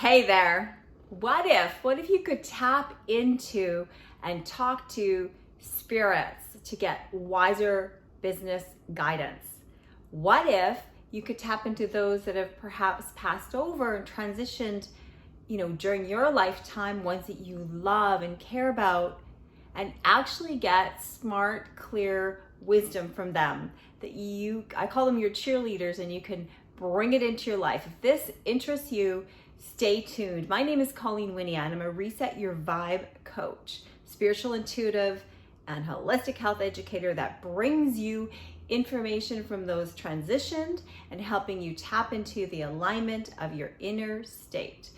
Hey there. What if you could tap into and talk to spirits to get wiser business guidance? What if you could tap into those that have perhaps passed over and transitioned, during your lifetime, ones that you love and care about, and actually get smart, clear wisdom from them I call them your cheerleaders, and you can bring it into your life. If this interests you, stay tuned. My name is Colleen, Wynia, and I'm a Reset Your Vibe coach, spiritual intuitive, and holistic health educator that brings you information from those transitioned and helping you tap into the alignment of your inner state.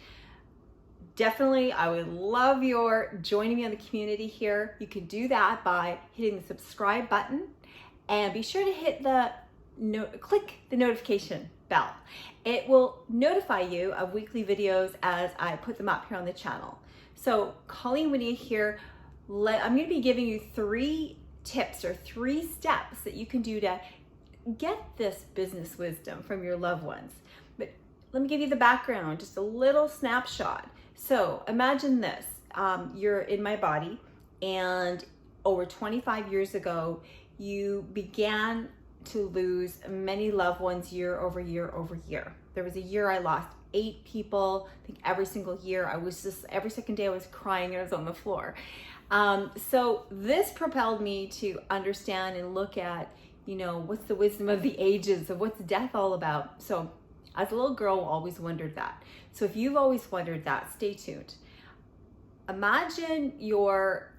Definitely, I would love your joining me on the community here. You can do that by hitting the subscribe button, and be sure to hit click the notification bell. It will notify you of weekly videos as I put them up here on the channel. So Colleen, Wynia here. I'm going to be giving you 3 tips or 3 steps that you can do to get this business wisdom from your loved ones. But let me give you the background, just a little snapshot. So imagine this, you're in my body, and over 25 years ago, you began to lose many loved ones year over year over year. There was a year I lost 8 people. I think every single year every second day I was crying and I was on the floor. So this propelled me to understand and look at, what's the wisdom of the ages, of what's death all about. So as a little girl, I always wondered that. So if you've always wondered that, stay tuned. Imagine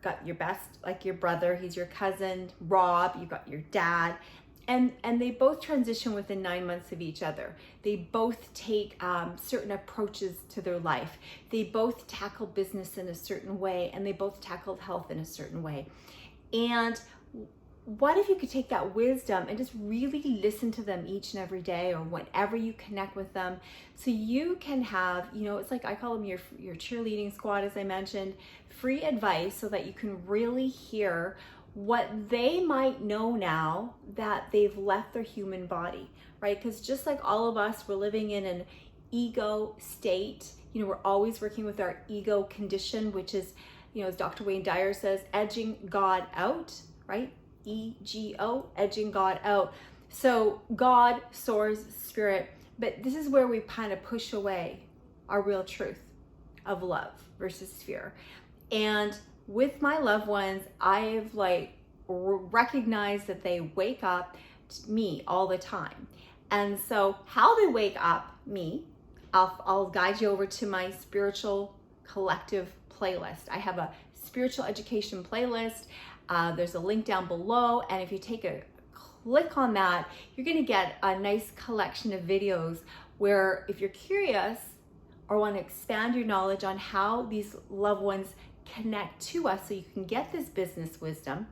got your best, like your brother, he's your cousin, Rob, you've got your dad, and they both transition within 9 months of each other. They both take certain approaches to their life. They both tackle business in a certain way, and they both tackled health in a certain way. And what if you could take that wisdom and just really listen to them each and every day, or whenever you connect with them, so you can have, it's like I call them your cheerleading squad, as I mentioned, free advice, so that you can really hear what they might know now that they've left their human body, right? Because just like all of us, we're living in an ego state. We're always working with our ego condition, which is, as Dr. Wayne Dyer says, edging God out, right? EGO, edging God out. So God, source, spirit, but this is where we kind of push away our real truth of love versus fear. And with my loved ones, I've recognized that they wake up to me all the time. And so how they wake up me, I'll guide you over to my spiritual collective playlist. I have a spiritual education playlist. There's a link down below, and if you take a click on that, you're going to get a nice collection of videos where, if you're curious or want to expand your knowledge on how these loved ones connect to us, so you can get this business wisdom,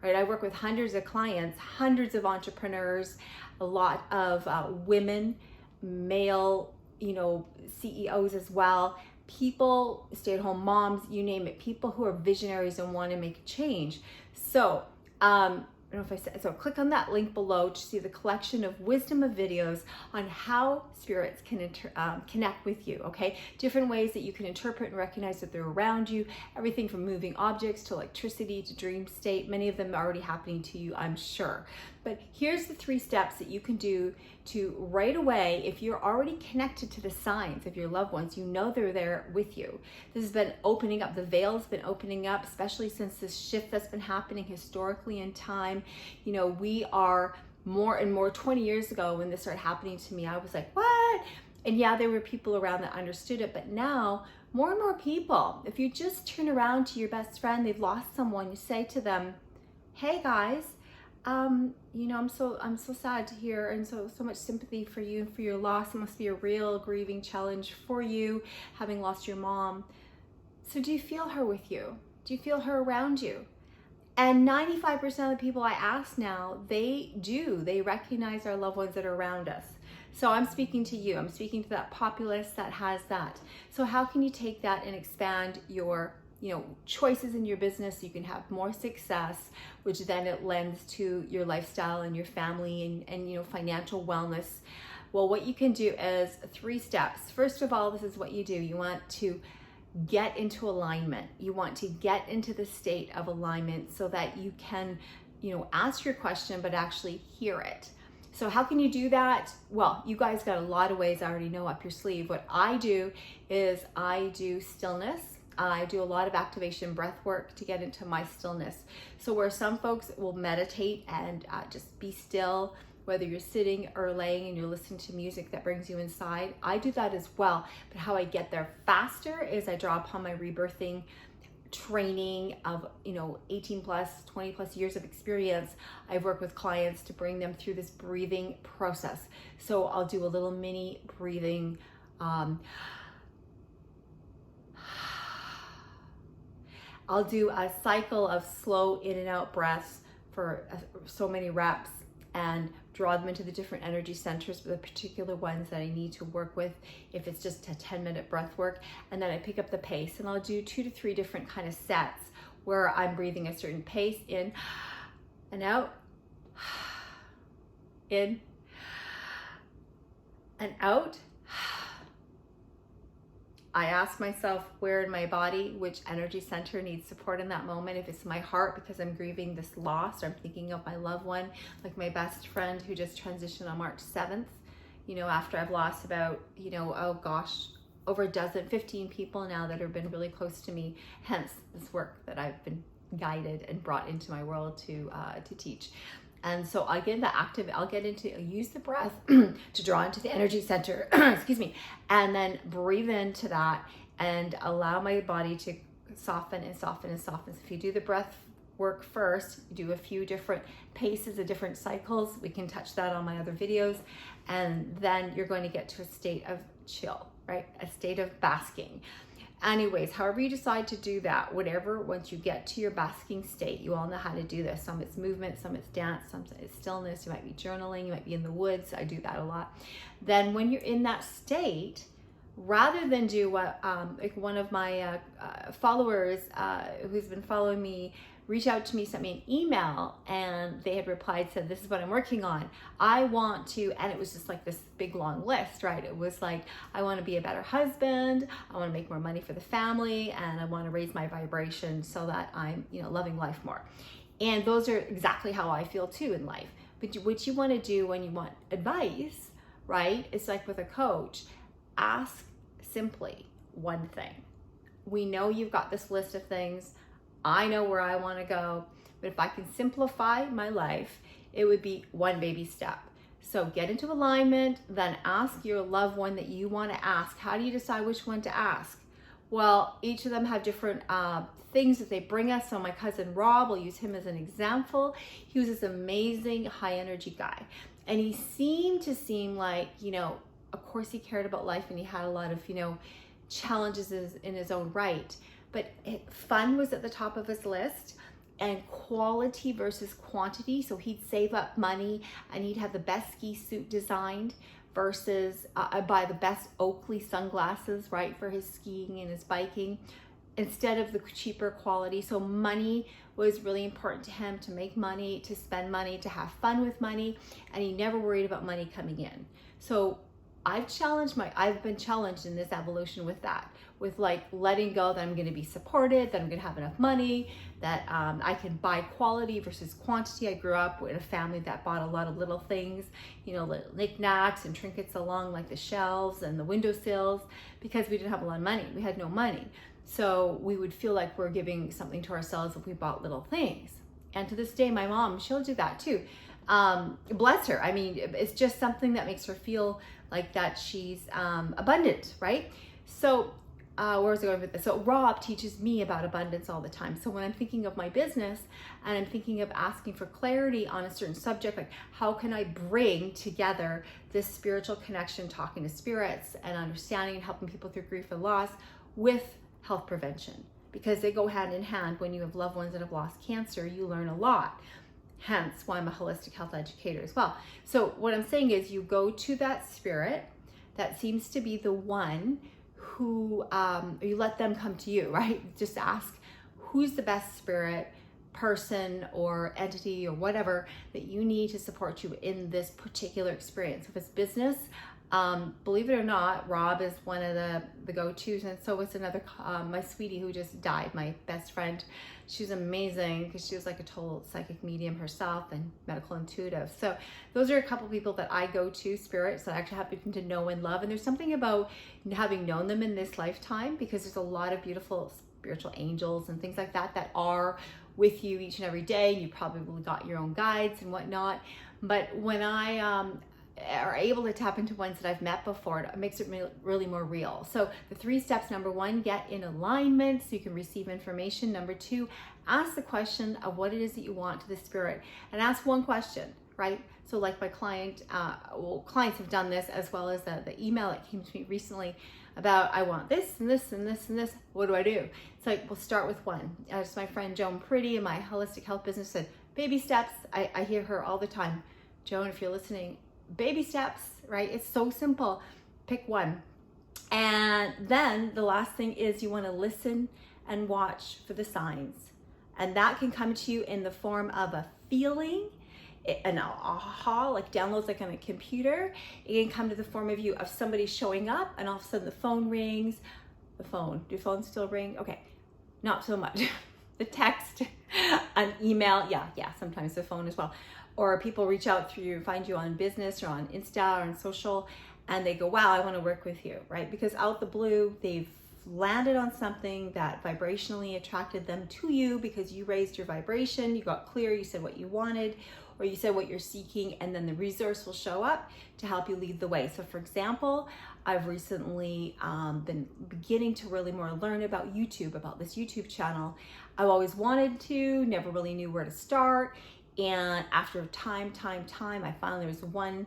right? I work with hundreds of clients, hundreds of entrepreneurs, a lot of women, male, CEOs as well, people, stay-at-home moms, you name it, people who are visionaries and want to make a change. So, I don't know if I said, so click on that link below to see the collection of wisdom of videos on how spirits can connect with you, okay? Different ways that you can interpret and recognize that they're around you, everything from moving objects to electricity to dream state. Many of them are already happening to you, I'm sure. But here's the 3 steps that you can do to right away, if you're already connected to the signs of your loved ones, they're there with you. This has been opening up, the veil's been opening up, especially since this shift that's been happening historically in time. We are more and more, 20 years ago when this started happening to me, I was like, what? And yeah, there were people around that understood it, but now more and more people, if you just turn around to your best friend, they've lost someone, you say to them, hey guys, I'm so sad to hear, and so much sympathy for you and for your loss. It must be a real grieving challenge for you, having lost your mom. So do you feel her with you? Do you feel her around you? And 95% of the people I ask now, they recognize our loved ones that are around us. So I'm speaking to you. I'm speaking to that populace that has that. So how can you take that and expand your choices in your business so you can have more success, which then it lends to your lifestyle and your family and financial wellness. Well, what you can do is 3 steps. First of all, this is what you do. You want to get into alignment. You want to get into the state of alignment so that you can, ask your question, but actually hear it. So how can you do that? Well, you guys got a lot of ways I already know up your sleeve. What I do is I do stillness. I do a lot of activation breath work to get into my stillness. So where some folks will meditate and just be still, whether you're sitting or laying and you're listening to music that brings you inside, I do that as well. But how I get there faster is I draw upon my rebirthing training of 18 plus 20 plus years of experience. I've worked with clients to bring them through this breathing process. So I'll do a little mini breathing I'll do a cycle of slow in and out breaths for so many reps and draw them into the different energy centers for the particular ones that I need to work with, if it's just a 10-minute breath work. And then I pick up the pace and I'll do 2 to 3 different kind of sets where I'm breathing a certain pace in and out, in and out. I ask myself where in my body, which energy center needs support in that moment. If it's my heart because I'm grieving this loss, or I'm thinking of my loved one, like my best friend who just transitioned on March 7th, after I've lost about, over a dozen, 15 people now that have been really close to me, hence this work that I've been guided and brought into my world to teach. And so I'll use the breath to draw into the energy center, excuse me, and then breathe into that and allow my body to soften and soften and soften. So if you do the breath work first, do a few different paces of different cycles. We can touch that on my other videos. And then you're going to get to a state of chill, right? A state of basking. Anyways, however you decide to do that, once you get to your basking state, you all know how to do this. Some it's movement, some it's dance, some it's stillness. You might be journaling, you might be in the woods. I do that a lot. Then when you're in that state, rather than do what like one of my followers who's been following me reached out to me, sent me an email, and they had replied, said, this is what I'm working on. I want to, and it was just like this big long list, right? It was like, I want to be a better husband, I want to make more money for the family, and I want to raise my vibration so that I'm, loving life more. And those are exactly how I feel too in life. But what you want to do when you want advice, right? It's like with a coach, ask simply one thing. We know you've got this list of things. I know where I want to go, but if I can simplify my life, it would be one baby step. So get into alignment, then ask your loved one that you want to ask. How do you decide which one to ask? Well, each of them have different things that they bring us. So my cousin Rob, we'll use him as an example. He was this amazing high energy guy. And he seem like, of course he cared about life and he had a lot of, challenges in his own right. But fun was at the top of his list, and quality versus quantity. So he'd save up money and he'd have the best ski suit designed versus buy the best Oakley sunglasses, right, for his skiing and his biking instead of the cheaper quality. So money was really important to him, to make money, to spend money, to have fun with money, and he never worried about money coming in. So I've been challenged in this evolution with that, with like letting go that I'm going to be supported, that I'm going to have enough money, that I can buy quality versus quantity. I grew up in a family that bought a lot of little things, little knickknacks and trinkets along like the shelves and the windowsills, because we didn't have a lot of money. We had no money. So we would feel like we're giving something to ourselves if we bought little things. And to this day, my mom, she'll do that too. Bless her. I mean, it's just something that makes her feel like that she's abundant, right? So where was I going with this? So Rob teaches me about abundance all the time. So when I'm thinking of my business and I'm thinking of asking for clarity on a certain subject, like how can I bring together this spiritual connection, talking to spirits and understanding and helping people through grief and loss with health prevention, because they go hand in hand. When you have loved ones that have lost cancer, you learn a lot. Hence why I'm a holistic health educator as well. So what I'm saying is you go to that spirit that seems to be the one who, you let them come to you, right? Just ask, who's the best spirit? person or entity or whatever that you need to support you in this particular experience. If it's business, believe it or not, Rob is one of the go-tos, and so was another, my sweetie who just died, my best friend. She's amazing because she was like a total psychic medium herself and medical intuitive. So those are a couple people that I go to, spirits that I actually happen to know and love. And there's something about having known them in this lifetime, because there's a lot of beautiful spiritual angels and things like that that are with you each and every day. You probably got your own guides and whatnot. But when I are able to tap into ones that I've met before, it makes it really more real. So the 3 steps: number 1, get in alignment so you can receive information. Number 2, ask the question of what it is that you want to the spirit, and ask one question, right? So like my client, clients have done this, as well as the email that came to me recently about, I want this and this and this and this, what do I do? It's like, we'll start with one. As my friend Joan Pretty in my holistic health business said, baby steps. I hear her all the time. Joan, if you're listening, baby steps, right? It's so simple. Pick one. And then the last thing is you want to listen and watch for the signs. And that can come to you in the form of a feeling, an aha, like downloads like on a computer. It can come to the form of somebody showing up, and all of a sudden the phone rings. The phone, do phones still ring? Okay, not so much. The text, an email, yeah, sometimes the phone as well. Or people reach out through you, find you on business or on Insta or on social, and they go, wow, I want to work with you, right? Because out the blue, they've landed on something that vibrationally attracted them to you because you raised your vibration, you got clear, you said what you wanted, or you said what you're seeking, and then the resource will show up to help you lead the way. So for example, I've recently been beginning to really more learn about YouTube, about this YouTube channel. I've always wanted to, never really knew where to start. And after time, I finally, there was one,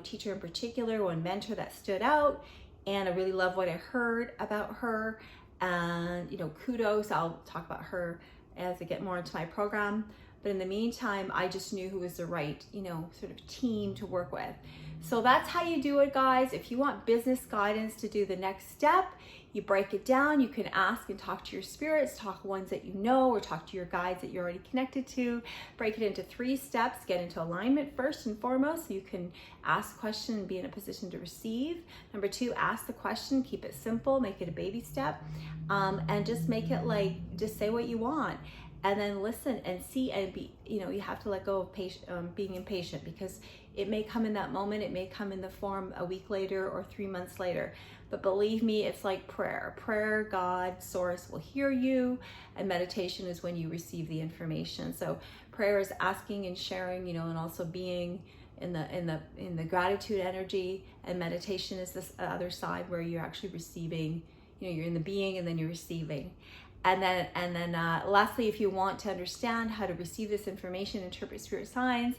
teacher in particular, one mentor that stood out, and I really love what I heard about her. And, kudos, I'll talk about her as I get more into my program. But in the meantime, I just knew who was the right, sort of team to work with. So that's how you do it, guys. If you want business guidance to do the next step, you break it down. You can ask and talk to your spirits, talk ones that you know, or talk to your guides that you're already connected to. Break it into 3 steps. Get into alignment first and foremost, so you can ask the question and be in a position to receive. Number 2, ask the question, keep it simple, make it a baby step, and just make it like, just say what you want. And then listen and see and be, you have to let go of being impatient, because it may come in that moment, it may come in the form a week later or 3 months later. But believe me, it's like prayer. Prayer, God, source will hear you, and meditation is when you receive the information. So prayer is asking and sharing, and also being in the gratitude energy, and meditation is this other side where you're actually receiving, you're in the being and then you're receiving. And then lastly, if you want to understand how to receive this information, interpret spirit signs,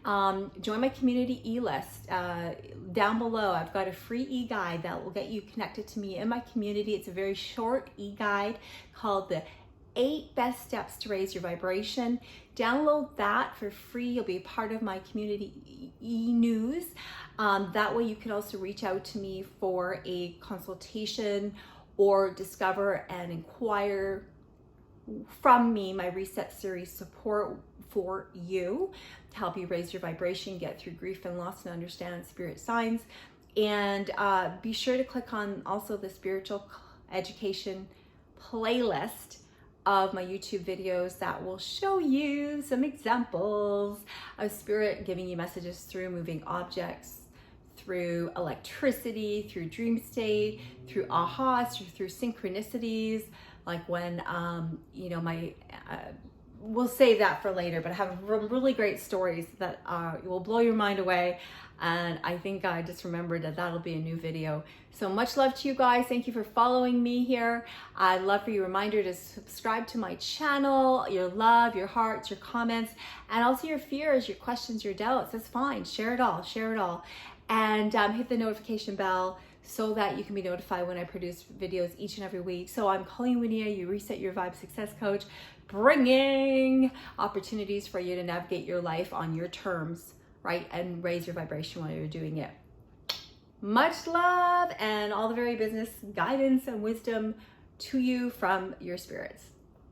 join my community e-list. Down below, I've got a free e-guide that will get you connected to me in my community. It's a very short e-guide called the 8 Best Steps to Raise Your Vibration. Download that for free. You'll be a part of my community e-news. That way you can also reach out to me for a consultation, or discover and inquire from me my Reset Series support for you to help you raise your vibration, get through grief and loss, and understand spirit signs. And be sure to click on also the spiritual education playlist of my YouTube videos that will show you some examples of spirit giving you messages through moving objects, through electricity, through dream state, through ahas, through synchronicities, like when, we'll save that for later, but I have really great stories that will blow your mind away. And I think I just remembered that that'll be a new video. So much love to you guys. Thank you for following me here. I'd love for you, reminder to subscribe to my channel, your love, your hearts, your comments, and also your fears, your questions, your doubts. That's fine. Share it all. And hit the notification bell so that you can be notified when I produce videos each and every week. So I'm Colleen, Wynia, your Reset Your Vibe Success Coach, bringing opportunities for you to navigate your life on your terms, right? And raise your vibration while you're doing it. Much love and all the very business guidance and wisdom to you from your spirits.